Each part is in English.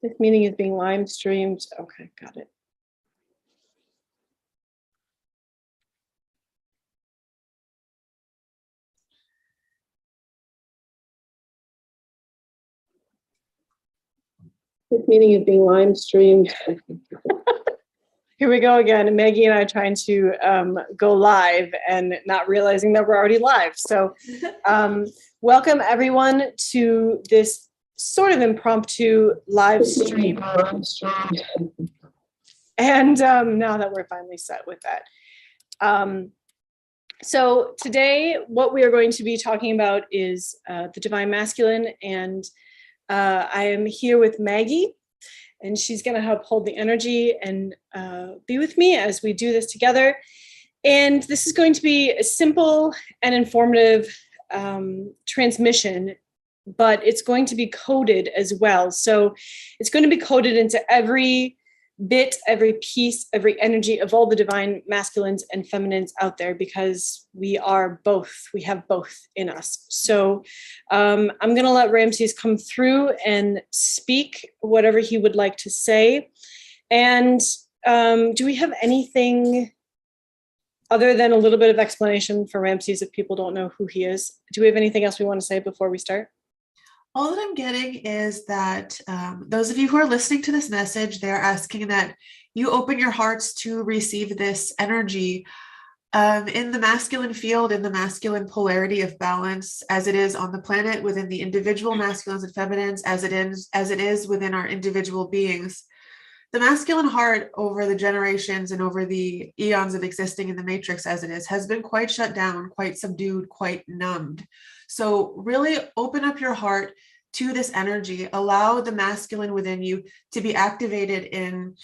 This meeting is being live streamed. Okay, got it. This meeting is being live streamed. Here we go again. Maggie and I trying to go live and not realizing that we're already live. So welcome everyone to this sort of impromptu live stream. And now that we're finally set with that. So today what we are going to be talking about is the Divine Masculine, and I am here with Maggie, and she's going to help hold the energy and be with me as we do this together. And this is going to be a simple and informative transmission, but it's going to be coded as well. So it's going to be coded into every bit, every piece, every energy of all the divine masculines and feminines out there, because we are both, we have both in us. So I'm going to let Ramses come through and speak whatever he would like to say. And do we have anything other than a little bit of explanation for Ramses if people don't know who he is? Do we have anything else we want to say before we start? All that I'm getting is that those of you who are listening to this message, they're asking that you open your hearts to receive this energy in the masculine field, in the masculine polarity of balance, as it is on the planet, within the individual masculines and feminines, as it is within our individual beings. The masculine heart over the generations and over the eons of existing in the matrix as it is has been quite shut down, quite subdued, quite numbed. So really open up your heart to this energy. Allow the masculine within you to be activated in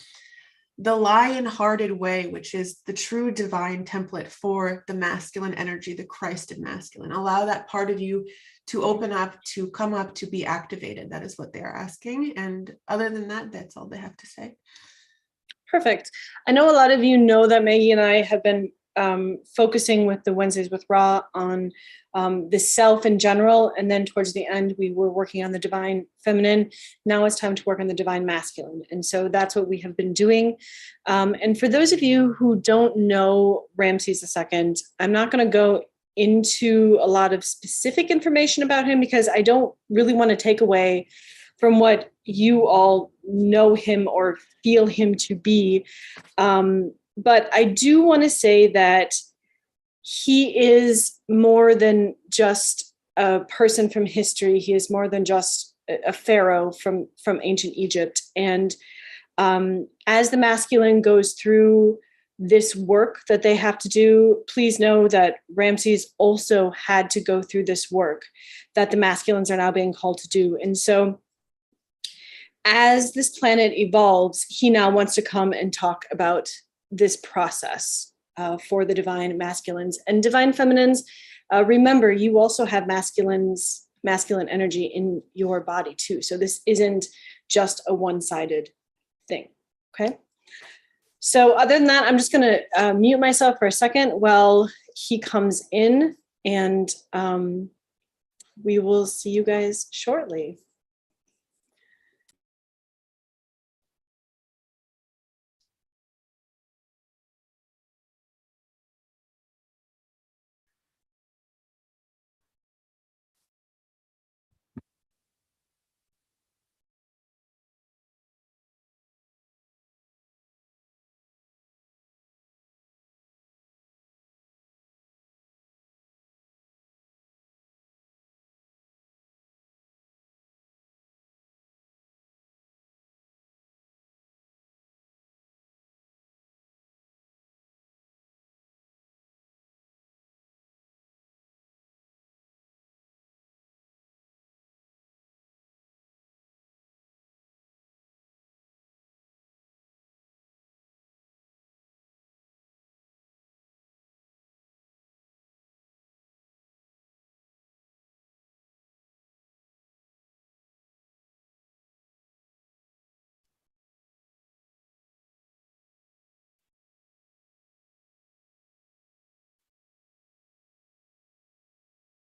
the lion-hearted way, which is the true divine template for the masculine energy, the Christed masculine. Allow that part of you to open up, to come up, to be activated. That is what they're asking. And other than that, that's all they have to say. Perfect. I know a lot of you know that Maggie and I have been focusing with the Wednesdays with Ra on the self in general. And then towards the end, we were working on the divine feminine. Now it's time to work on the divine masculine. And so that's what we have been doing. And for those of you who don't know Ramses II, I'm not going to go into a lot of specific information about him because I don't really want to take away from what you all know him or feel him to be. But I do want to say that he is more than just a person from history. He is more than just a pharaoh from ancient Egypt. And as the masculine goes through this work that they have to do, please know that Ramses also had to go through this work that the masculines are now being called to do. And so as this planet evolves, he now wants to come and talk about this process for the divine masculines and divine feminines. Remember, you also have masculine energy in your body too. So this isn't just a one-sided thing, okay? So other than that, I'm just gonna mute myself for a second while he comes in, and we will see you guys shortly.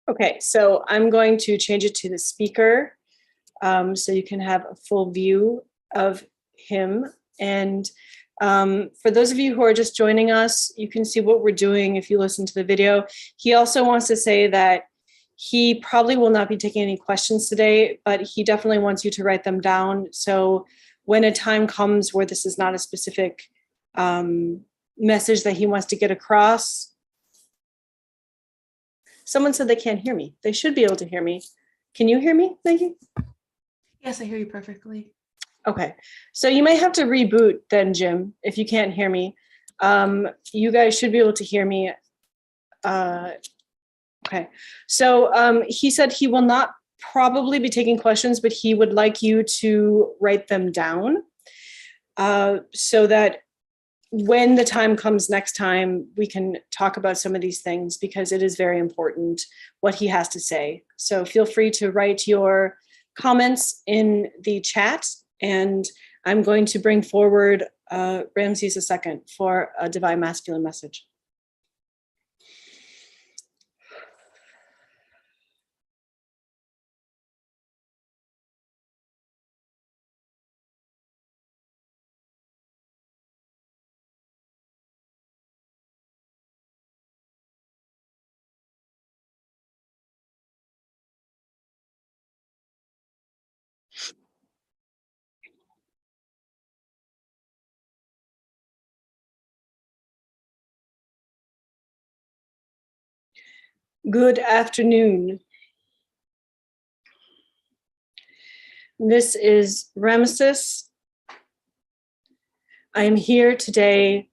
Okay, so I'm going to change it to the speaker so you can have a full view of him. And for those of you who are just joining us, you can see what we're doing if you listen to the video. He also wants to say that he probably will not be taking any questions today, but he definitely wants you to write them down. So when a time comes where this is not a specific message that he wants to get across. Someone said they can't hear me. They should be able to hear me. Can you hear me, Maggie? Yes, I hear you perfectly. Okay, so you may have to reboot then, Jim, if you can't hear me. You guys should be able to hear me. Okay, so he said he will not probably be taking questions, but he would like you to write them down so that when the time comes next time, we can talk about some of these things because it is very important what he has to say. So feel free to write your comments in the chat, and I'm going to bring forward Ramses II for a divine masculine message. Good afternoon. This is Ramses. I am here today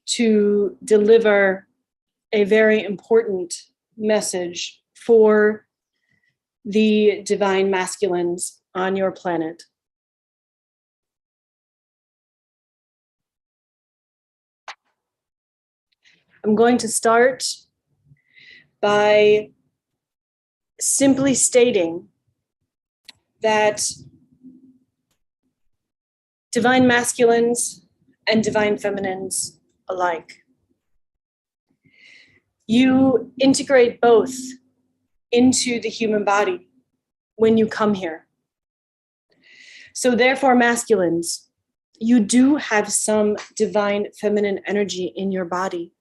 to deliver a very important message for the divine masculines on your planet. I'm going to start by simply stating that divine masculines and divine feminines alike, you integrate both into the human body when you come here. So therefore, masculines, you do have some divine feminine energy in your body.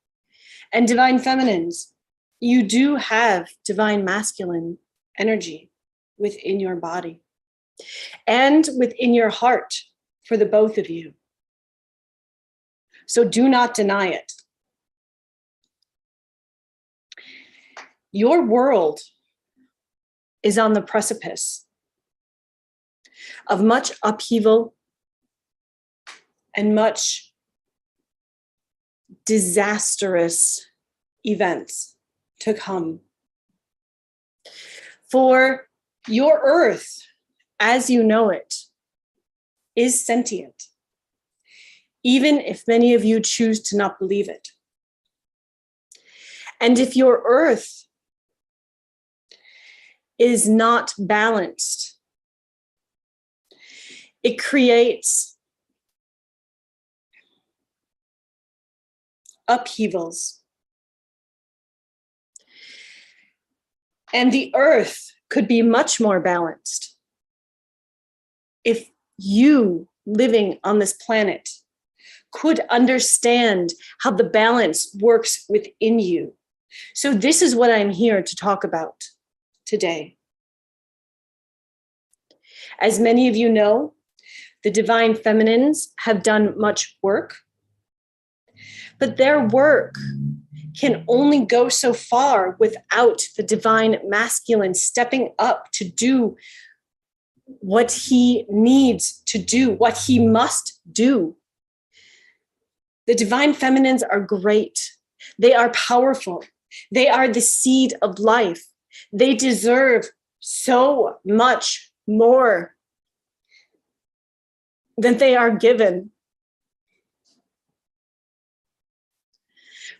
And divine feminines, you do have divine masculine energy within your body and within your heart for the both of you. So do not deny it. Your world is on the precipice of much upheaval and much disastrous events to come. For your earth, as you know it, is sentient, even if many of you choose to not believe it. And if your earth is not balanced, it creates upheavals. And the earth could be much more balanced if you living on this planet could understand how the balance works within you. So this is what I'm here to talk about today. As many of you know, the divine feminines have done much work, but their work can only go so far without the divine masculine stepping up to do what he needs to do, what he must do. The divine feminines are great. They are powerful. They are the seed of life. They deserve so much more than they are given.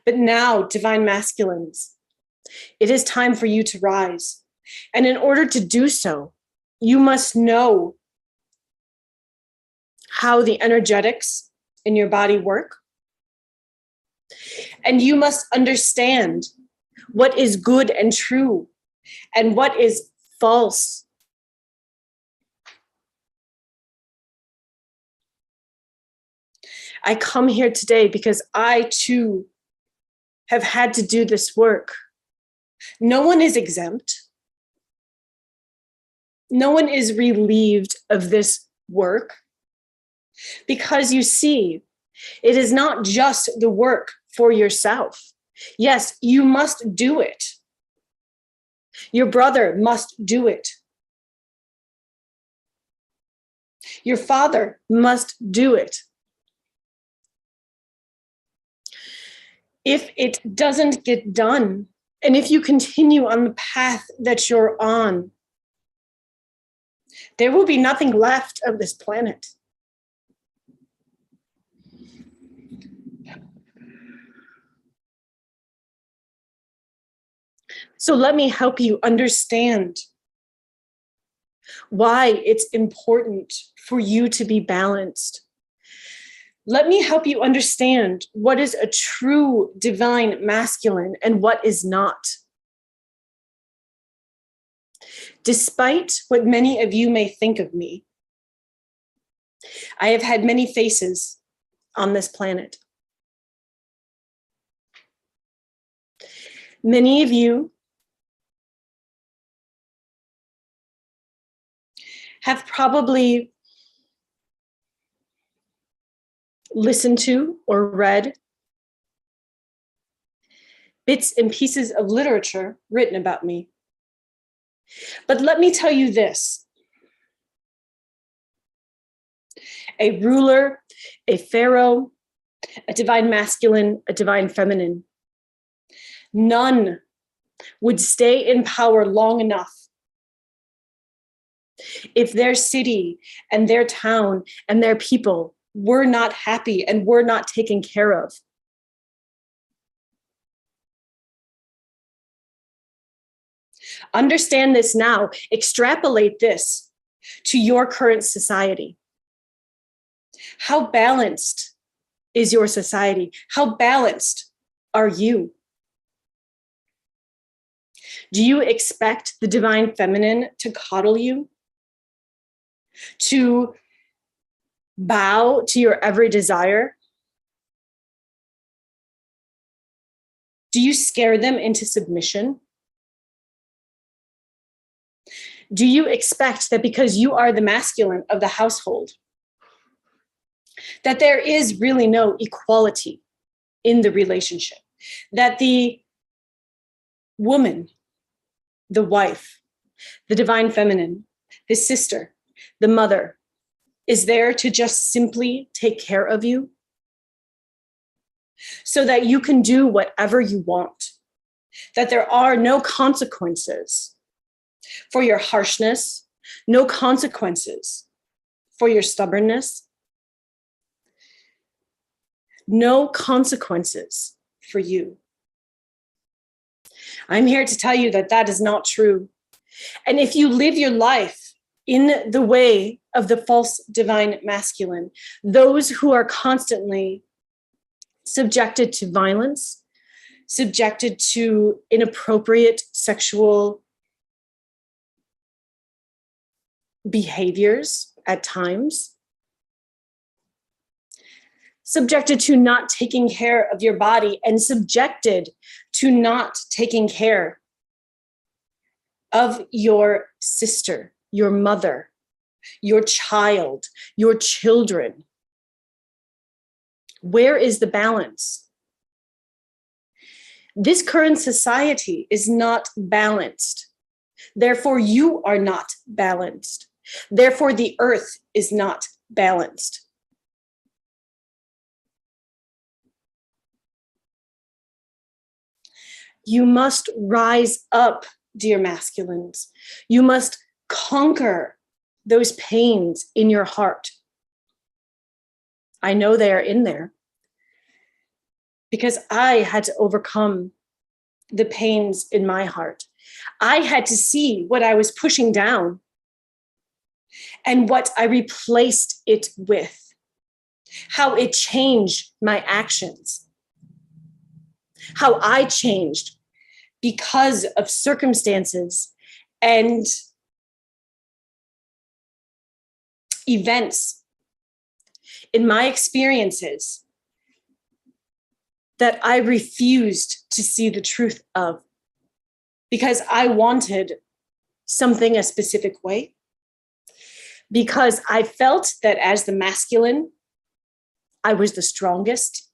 But now, divine masculines, it is time for you to rise. And in order to do so, you must know how the energetics in your body work. And you must understand what is good and true and what is false. I come here today because I too have had to do this work. No one is exempt. No one is relieved of this work, because you see, it is not just the work for yourself. Yes, you must do it. Your brother must do it. Your father must do it. If it doesn't get done, and if you continue on the path that you're on, there will be nothing left of this planet. So let me help you understand why it's important for you to be balanced. Let me help you understand what is a true divine masculine and what is not. Despite what many of you may think of me, I have had many faces on this planet. Many of you have probably listened to or read bits and pieces of literature written about me. But let me tell you this. A ruler, a pharaoh, a divine masculine, a divine feminine. None would stay in power long enough if their city and their town and their people were not happy and were not taken care of. Understand this now. Extrapolate this to your current society. How balanced is your society? How balanced are you? Do you expect the divine feminine to coddle you? To bow to your every desire? Do you scare them into submission? Do you expect that because you are the masculine of the household, that there is really no equality in the relationship? That the woman, the wife, the divine feminine, the sister, the mother, is there to just simply take care of you so that you can do whatever you want, that there are no consequences for your harshness, no consequences for your stubbornness, no consequences for you. I'm here to tell you that that is not true. And if you live your life in the way of the false divine masculine, those who are constantly subjected to violence, subjected to inappropriate sexual behaviors at times, subjected to not taking care of your body, and subjected to not taking care of your sister, your mother, your child, your children. Where is the balance? This current society is not balanced. Therefore, you are not balanced. Therefore, the earth is not balanced. You must rise up, dear masculines. You must conquer those pains in your heart. I know they are in there because I had to overcome the pains in my heart. I had to see what I was pushing down and what I replaced it with, how it changed my actions, how I changed because of circumstances and events in my experiences that I refused to see the truth of because I wanted something a specific way, because I felt that as the masculine, I was the strongest,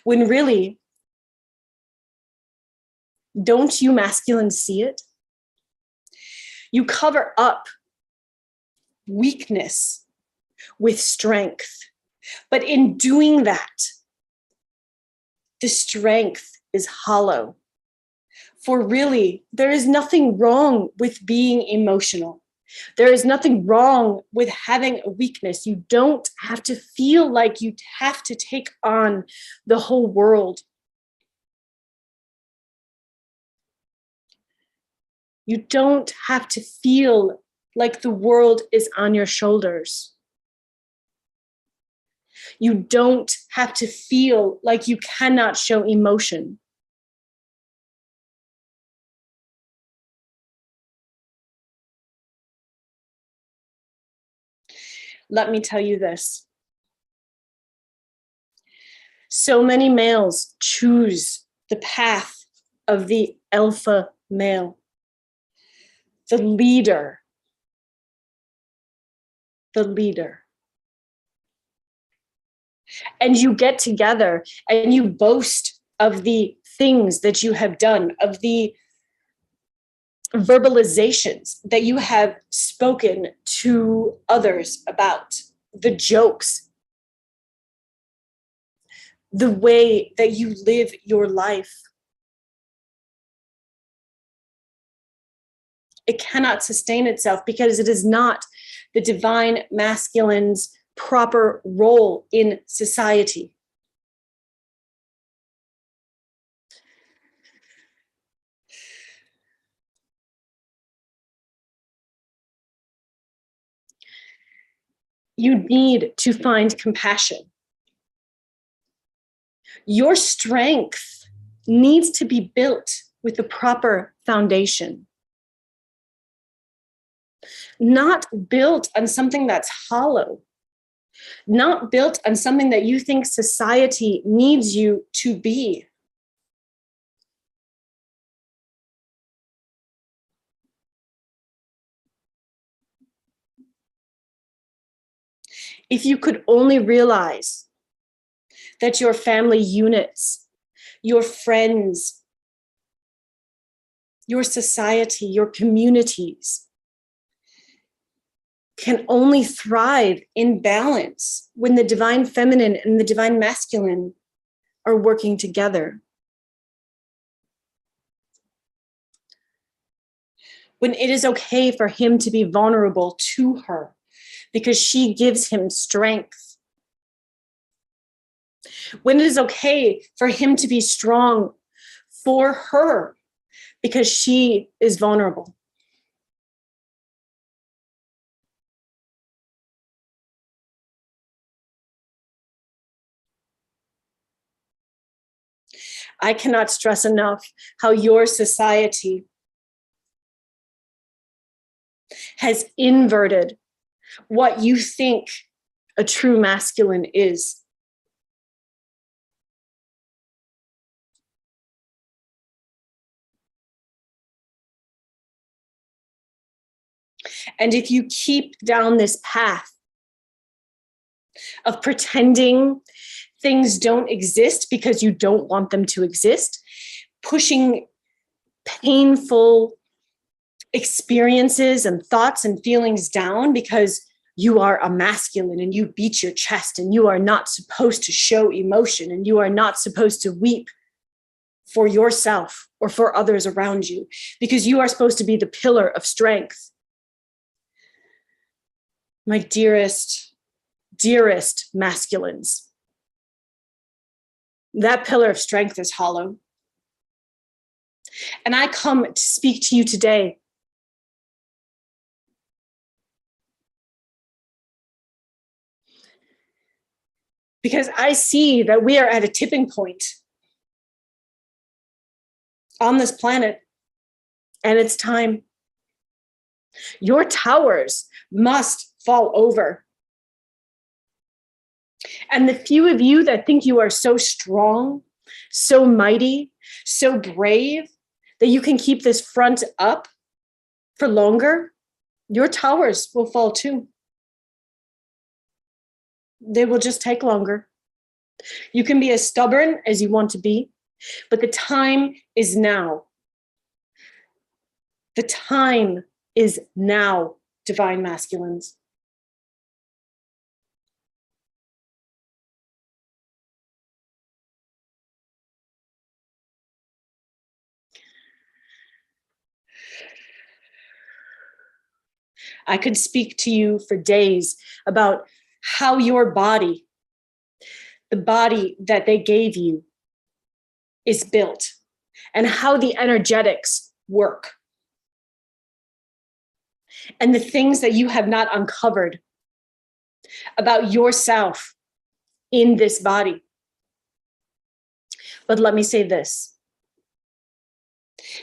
when really, don't you masculines see it? You cover up weakness with strength. But in doing that, the strength is hollow. For really, there is nothing wrong with being emotional. There is nothing wrong with having a weakness. You don't have to feel like you have to take on the whole world. You don't have to feel like the world is on your shoulders. You don't have to feel like you cannot show emotion. Let me tell you this. So many males choose the path of the alpha male, the leader. And you get together and you boast of the things that you have done, of the verbalizations that you have spoken to others about, the jokes, the way that you live your life. It cannot sustain itself because it is not the divine masculine's proper role in society. You need to find compassion. Your strength needs to be built with the proper foundation, not built on something that's hollow, not built on something that you think society needs you to be. If you could only realize that your family units, your friends, your society, your communities can only thrive in balance when the divine feminine and the divine masculine are working together. When it is okay for him to be vulnerable to her because she gives him strength. When it is okay for him to be strong for her because she is vulnerable. I cannot stress enough how your society has inverted what you think a true masculine is. And if you keep down this path of pretending things don't exist because you don't want them to exist, pushing painful experiences and thoughts and feelings down because you are a masculine and you beat your chest and you are not supposed to show emotion and you are not supposed to weep for yourself or for others around you because you are supposed to be the pillar of strength. My dearest, dearest masculines, that pillar of strength is hollow. And I come to speak to you today because I see that we are at a tipping point on this planet, and it's time. Your towers must fall over. And the few of you that think you are so strong, so mighty, so brave that you can keep this front up for longer, your towers will fall too. They will just take longer. You can be as stubborn as you want to be, but the time is now. The time is now, divine masculines. I could speak to you for days about how your body, the body that they gave you, is built and how the energetics work and the things that you have not uncovered about yourself in this body. But let me say this.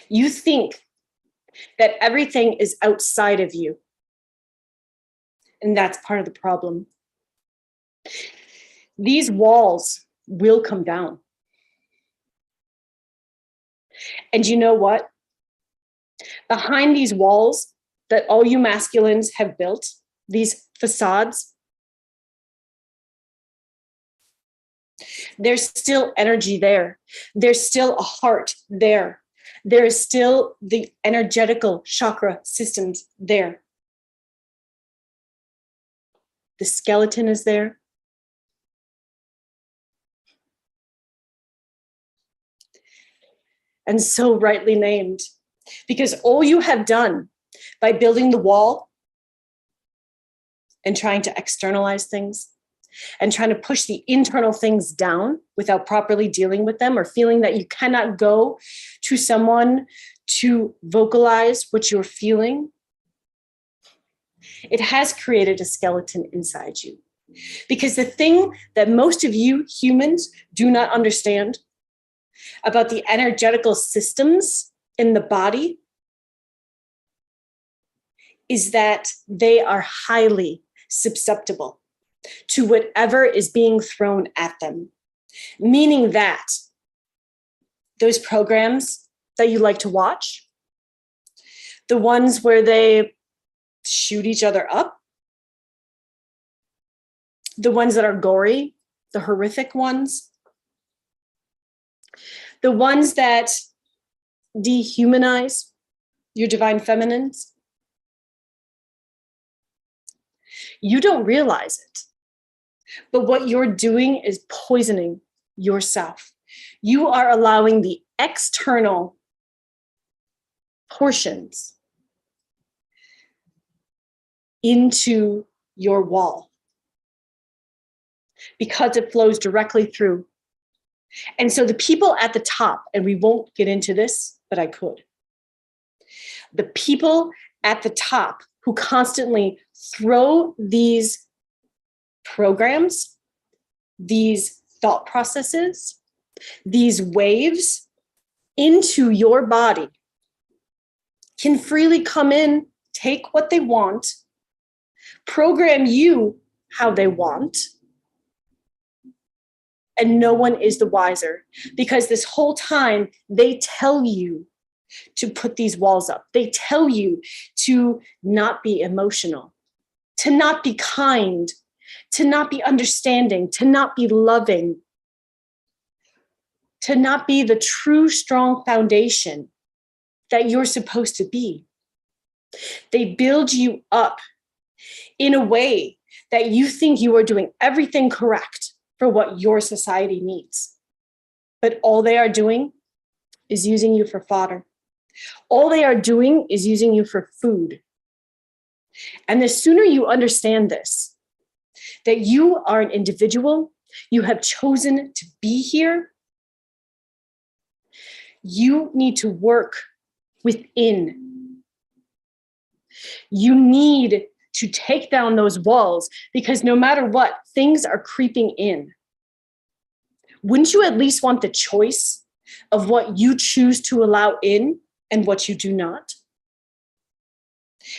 You think that everything is outside of you. And that's part of the problem. These walls will come down. And you know what? Behind these walls that all you masculines have built, these facades, there's still energy there. There's still a heart there. There is still the energetical chakra systems there. The skeleton is there. And so rightly named, because all you have done by building the wall and trying to externalize things and trying to push the internal things down without properly dealing with them, or feeling that you cannot go to someone to vocalize what you're feeling, it has created a skeleton inside you. Because the thing that most of you humans do not understand about the energetical systems in the body is that they are highly susceptible to whatever is being thrown at them. Meaning that those programs that you like to watch, the ones where they shoot each other up, the ones that are gory, the horrific ones, the ones that dehumanize your divine feminines, you don't realize it. But what you're doing is poisoning yourself. You are allowing the external portions into your wall because it flows directly through. And so the people at the top, and we won't get into this, but I could. The people at the top who constantly throw these programs, these thought processes, these waves into your body can freely come in, take what they want, program you how they want, and no one is the wiser, because this whole time they tell you to put these walls up. They tell you to not be emotional, to not be kind, to not be understanding, to not be loving, to not be the true strong foundation that you're supposed to be. They build you up in a way that you think you are doing everything correct for what your society needs. But all they are doing is using you for fodder. All they are doing is using you for food. And the sooner you understand this, that you are an individual, you have chosen to be here, you need to work within. You need to take down those walls, because no matter what, things are creeping in. Wouldn't you at least want the choice of what you choose to allow in and what you do not?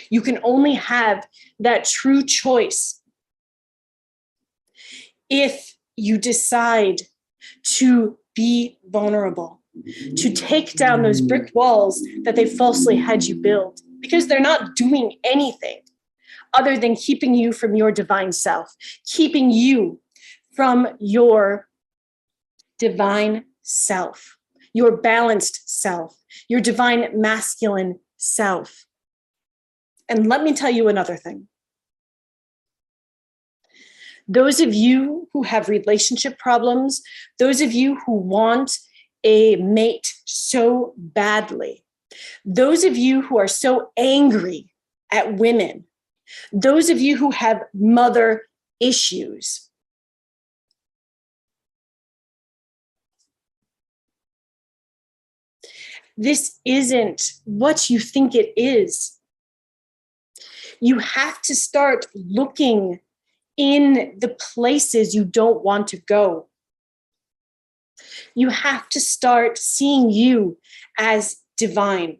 You can only have that true choice if you decide to be vulnerable, to take down those brick walls that they falsely had you build, because they're not doing anything other than keeping you from your divine self, keeping you from your divine self, your balanced self, your divine masculine self. And let me tell you another thing. Those of you who have relationship problems, those of you who want a mate so badly, those of you who are so angry at women, those of you who have mother issues, this isn't what you think it is. You have to start looking in the places you don't want to go. You have to start seeing you as divine.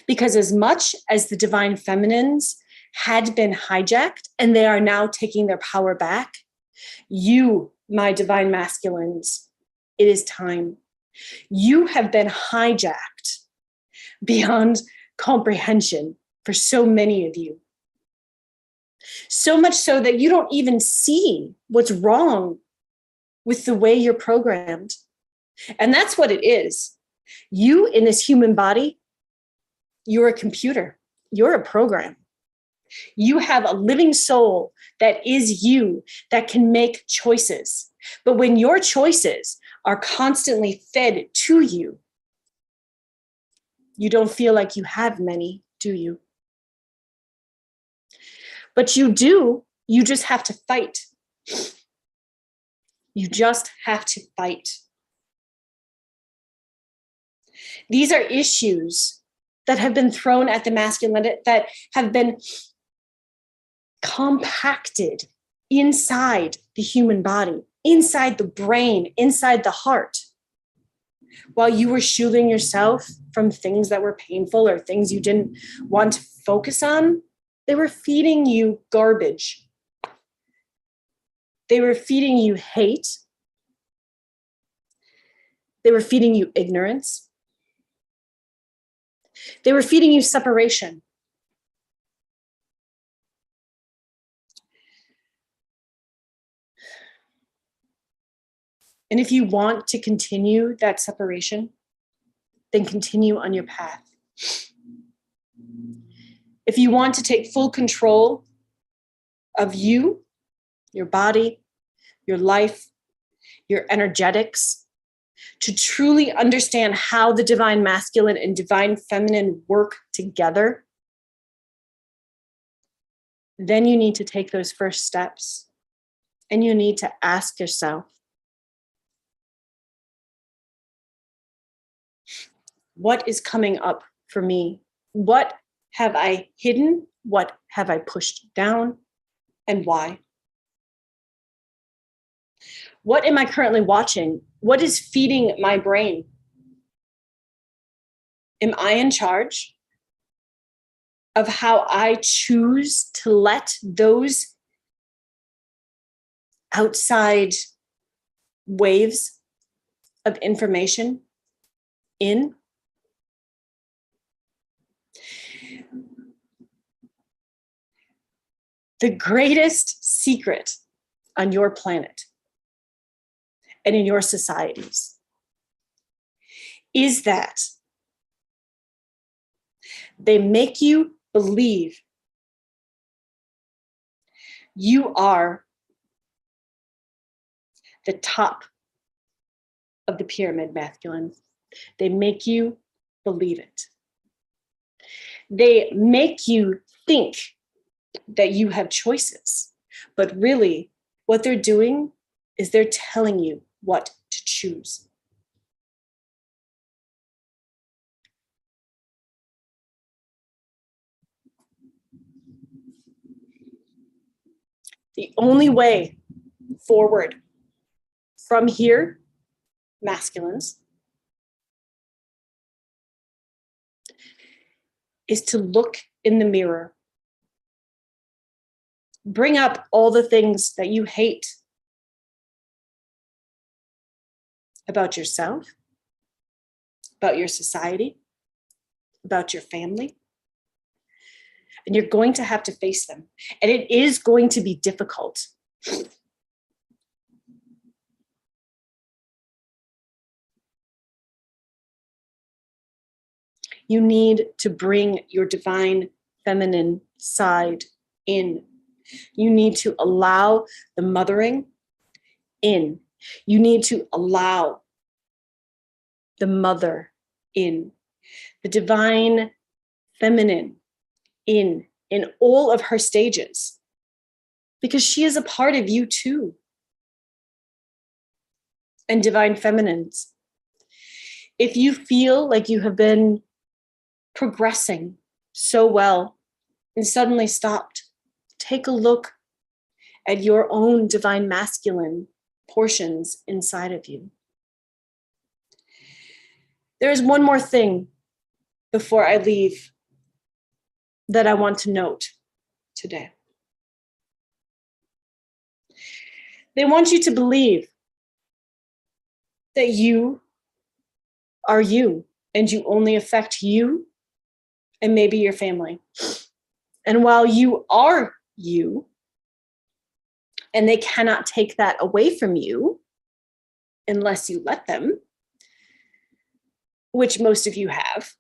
Because as much as the divine feminines had been hijacked and they are now taking their power back, you, my divine masculines, it is time. You have been hijacked beyond comprehension for so many of you. So much so that you don't even see what's wrong with the way you're programmed. And that's what it is. You in this human body, you're a computer. You're a program. You have a living soul that is you, that can make choices. But when your choices are constantly fed to you, you don't feel like you have many, do you? But you do. You just have to fight. You just have to fight. These are issues that have been thrown at the masculine, that have been compacted inside the human body, inside the brain, inside the heart. While you were shielding yourself from things that were painful or things you didn't want to focus on, they were feeding you garbage. They were feeding you hate. They were feeding you ignorance. They were feeding you separation. And if you want to continue that separation, then continue on your path. If you want to take full control of you, your body, your life, your energetics, to truly understand how the divine masculine and divine feminine work together, then you need to take those first steps. And you need to ask yourself, what is coming up for me? What have I hidden? What have I pushed down? And why? What am I currently watching? What is feeding my brain? Am I in charge of how I choose to let those outside waves of information in? The greatest secret on your planet and in your societies is that they make you believe you are the top of the pyramid masculine. They make you believe it. They make you think that you have choices, but really what they're doing is they're telling you what to choose. The only way forward from here, masculines, is to look in the mirror Bring up all the things that you hate about yourself, about your society, about your family. And you're going to have to face them. And it is going to be difficult. You need to bring your divine feminine side in. You need to allow the mothering in. You need to allow the mother in, the divine feminine in all of her stages, because she is a part of you too. And divine feminines, if you feel like you have been progressing so well and suddenly stopped, take a look at your own divine masculine portions inside of you. There is one more thing before I leave that I want to note today. They want you to believe that you are you and you only affect you and maybe your family. And while you are you, and they cannot take that away from you unless you let them, which most of you have,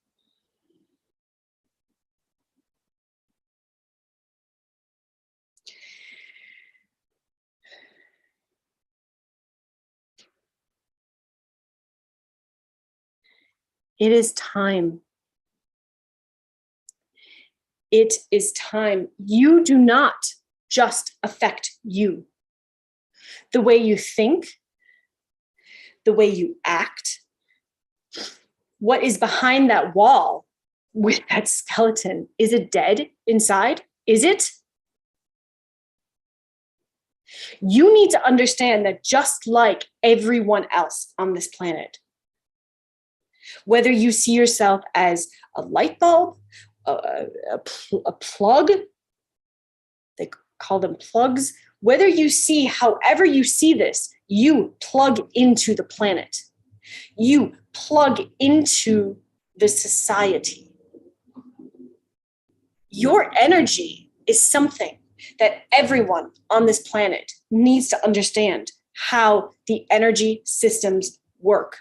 it is time. It is time. You do not just affect you. The way you think, the way you act, what is behind that wall with that skeleton? Is it dead inside? Is it? You need to understand that just like everyone else on this planet, whether you see yourself as a light bulb, a plug, they call them plugs, whether you see, however you see this, you plug into the planet. You plug into the society. Your energy is something that everyone on this planet needs to understand how the energy systems work.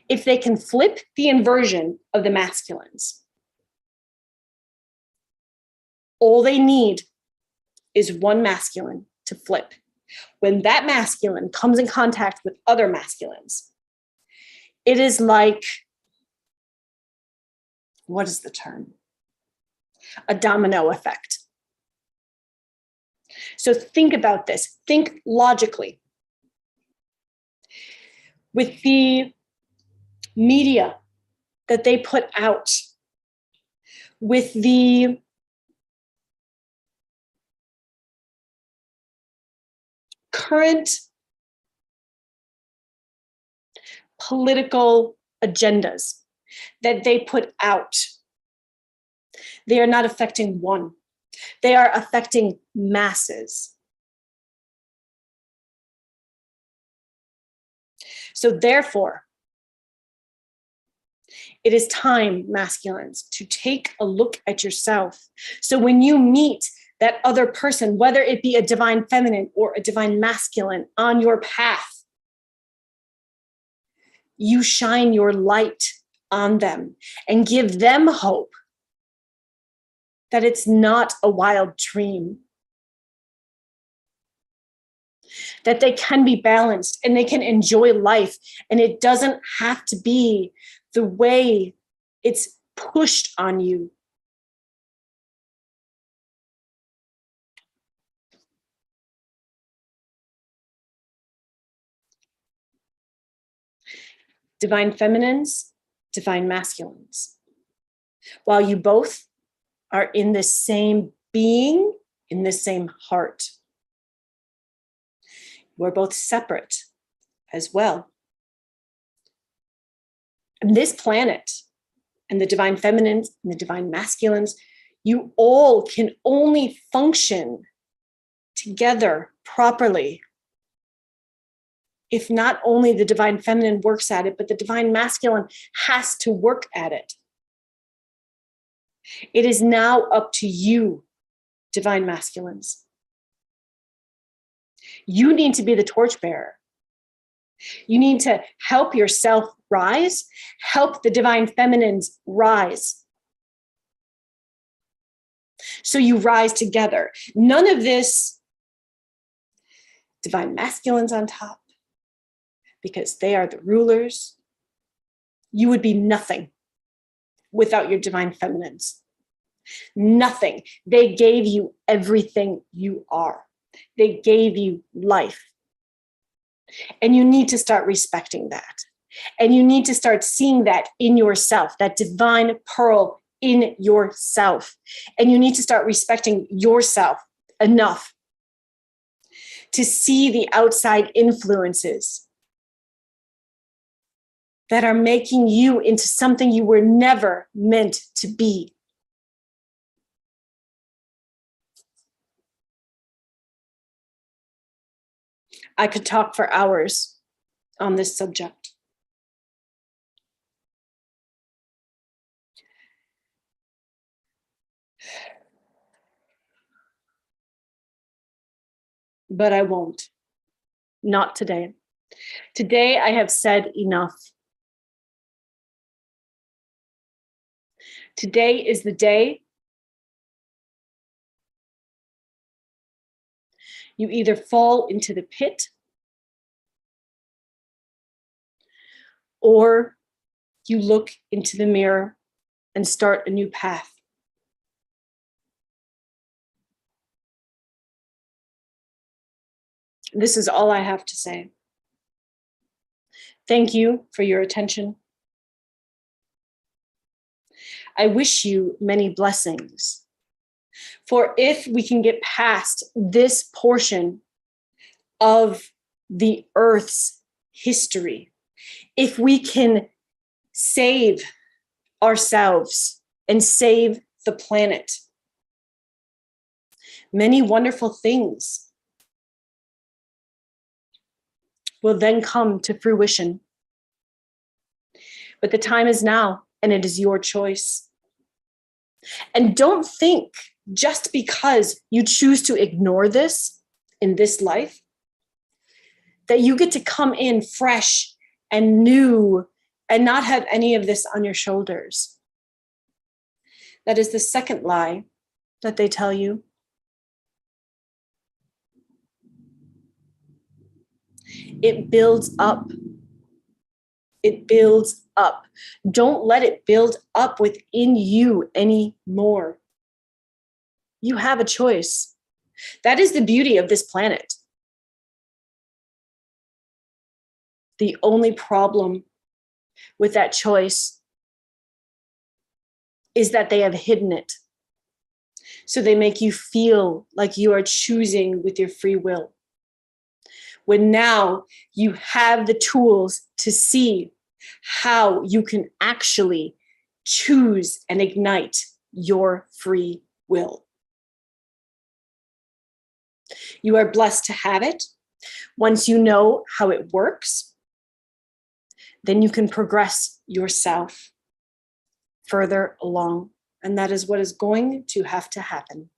If they can flip the inversion of the masculines, all they need is one masculine to flip. When that masculine comes in contact with other masculines, it is like, what is the term? A domino effect. So think about this. Think logically. With the media that they put out, with the current political agendas that they put out, they are not affecting one. They are affecting masses. So therefore, it is time, masculines, to take a look at yourself. So when you meet that other person, whether it be a divine feminine or a divine masculine on your path, you shine your light on them and give them hope that it's not a wild dream, that they can be balanced and they can enjoy life, and it doesn't have to be the way it's pushed on you. Divine feminines, divine masculines. While you both are in the same being, in the same heart, we're both separate as well. And this planet and the divine feminines and the divine masculines, You all can only function together properly if not only the divine feminine works at it, but the divine masculine has to work at it. It is now up to you, divine masculines. You need to be the torchbearer. You need to help yourself rise, help the divine feminines rise. So you rise together. None of this divine masculines on top, because they are the rulers. You would be nothing without your divine feminines. Nothing. They gave you everything you are. They gave you life. And you need to start respecting that. And you need to start seeing that in yourself, that divine pearl in yourself. And you need to start respecting yourself enough to see the outside influences that are making you into something you were never meant to be. I could talk for hours on this subject. But I won't. Not today. Today, I have said enough. Today is the day you either fall into the pit or you look into the mirror and start a new path. This is all I have to say. Thank you for your attention. I wish you many blessings. For if we can get past this portion of the Earth's history, if we can save ourselves and save the planet, many wonderful things will then come to fruition. But the time is now, and it is your choice. And don't think just because you choose to ignore this in this life, that you get to come in fresh and new and not have any of this on your shoulders. That is the second lie that they tell you. It builds up. It builds up. Don't let it build up within you anymore. You have a choice. That is the beauty of this planet. The only problem with that choice is that they have hidden it. So they make you feel like you are choosing with your free will. When now you have the tools to see how you can actually choose and ignite your free will. You are blessed to have it. Once you know how it works, then you can progress yourself further along. And that is what is going to have to happen.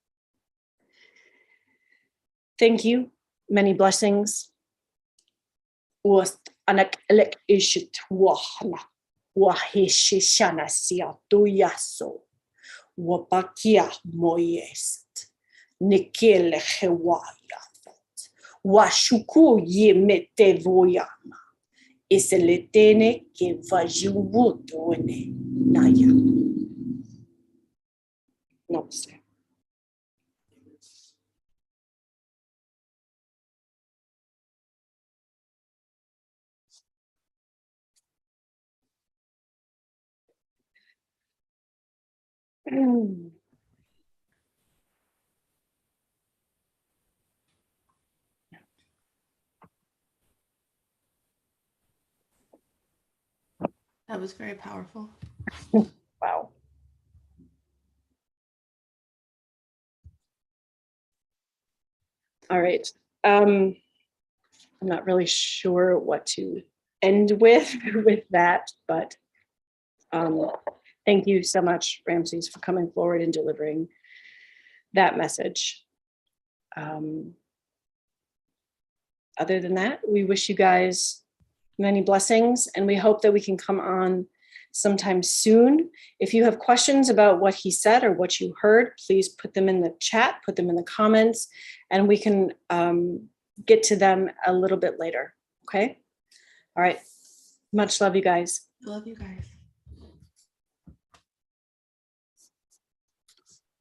Thank you. Many blessings. Anak elek ishit wahna wahishishana siatu yaso wapakia moyest nikele hewayafet washuku yemete voyama iseletene ke vajubutone naya. Namaste. That was very powerful. Wow. All right. I'm not really sure what to end with that, but thank you so much, Ramses, for coming forward and delivering that message. Other than that, we wish you guys many blessings, and we hope that we can come on sometime soon. If you have questions about what he said or what you heard, please put them in the chat, put them in the comments, and we can get to them a little bit later. Okay? All right. Much love, you guys. Love you guys.